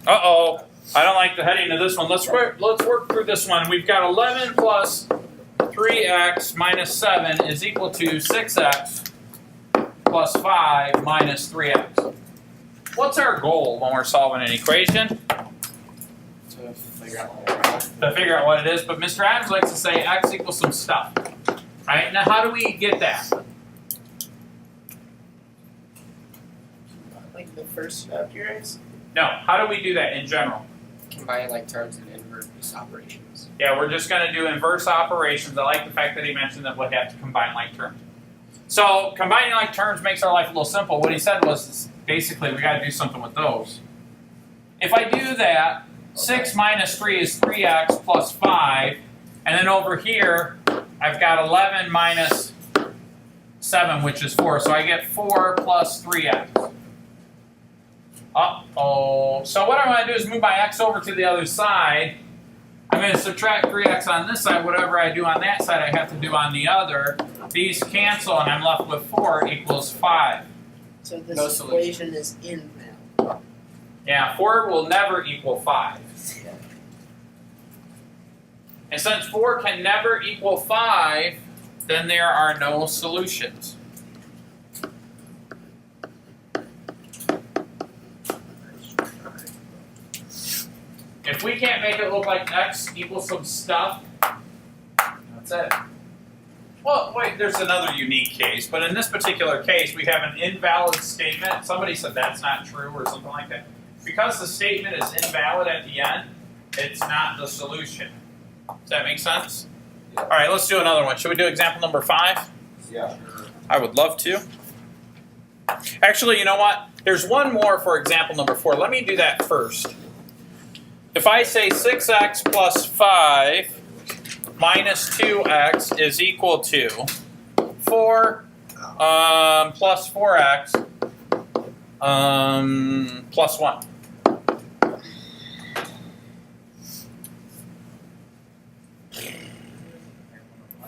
Uh-oh. I don't like the heading of this one. Let's work through this one. We've got 11 plus 3x minus 7 is equal to 6x plus 5 minus 3x. What's our goal when we're solving an equation? To figure out what it is. But Mr. Adams likes to say x equals some stuff. Right? Now, how do we get that? Like the first step here is? No. How do we do that in general? combine like terms and inverse operations. Yeah, we're just going to do inverse operations. I like the fact that he mentioned that we'd have to combine like terms. So combining like terms makes our life a little simple. What he said was basically we got to do something with those. If I do that, 6 minus 3 is 3x plus 5. And then over here, I've got 11 minus 7, which is 4. So I get 4 plus 3x. Uh-oh. So what I'm going to do is move my x over to the other side. I'm going to subtract 3x on this side. Whatever I do on that side, I have to do on the other. These cancel, and I'm left with 4 equals 5. So this equation is invalid. Yeah, 4 will never equal 5. And since 4 can never equal 5, then there are no solutions. If we can't make it look like x equals some stuff, that's it. Well, wait, there's another unique case, but in this particular case, we have an invalid statement. Somebody said that's not true or something like that. Because the statement is invalid at the end, it's not the solution. Does that make sense? Yeah. All right, let's do another one. Should we do example number 5? Yeah. I would love to. Actually, you know what? There's one more for example number 4. Let me do that first. If I say 6x plus 5 minus 2x is equal to 4 plus 4x plus 1.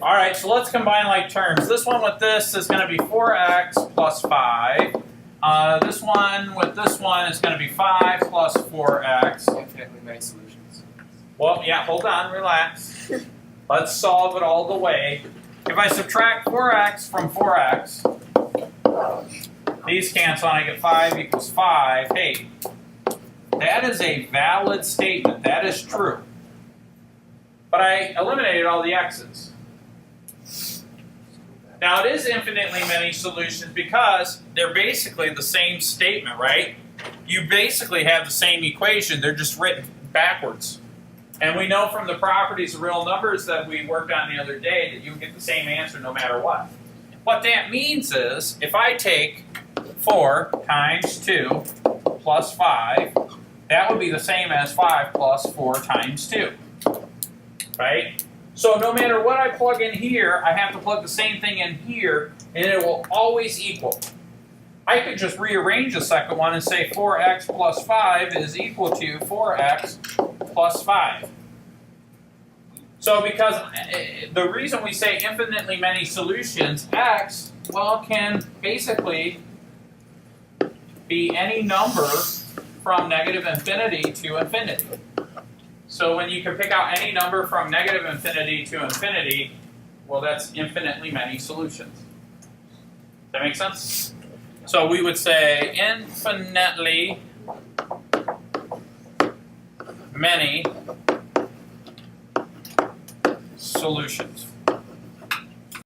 All right, so let's combine like terms. This one with this is going to be 4x plus 5. This one with this one is going to be 5 plus 4x. Infinitely many solutions. Well, yeah, hold on, relax. Let's solve it all the way. If I subtract 4x from 4x, these cancel and I get 5 equals 5. Hey, that is a valid statement. That is true. But I eliminated all the x's. Now, it is infinitely many solutions because they're basically the same statement, right? You basically have the same equation. They're just written backwards. And we know from the properties of real numbers that we worked on the other day that you get the same answer no matter what. What that means is if I take 4 times 2 plus 5, that would be the same as 5 plus 4 times 2, right? So no matter what I plug in here, I have to plug the same thing in here, and it will always equal. I could just rearrange the second one and say 4x plus 5 is equal to 4x plus 5. So because the reason we say infinitely many solutions, x, well, can basically be any number from negative infinity to infinity. So when you can pick out any number from negative infinity to infinity, well, that's infinitely many solutions. Does that make sense? So we would say infinitely many solutions.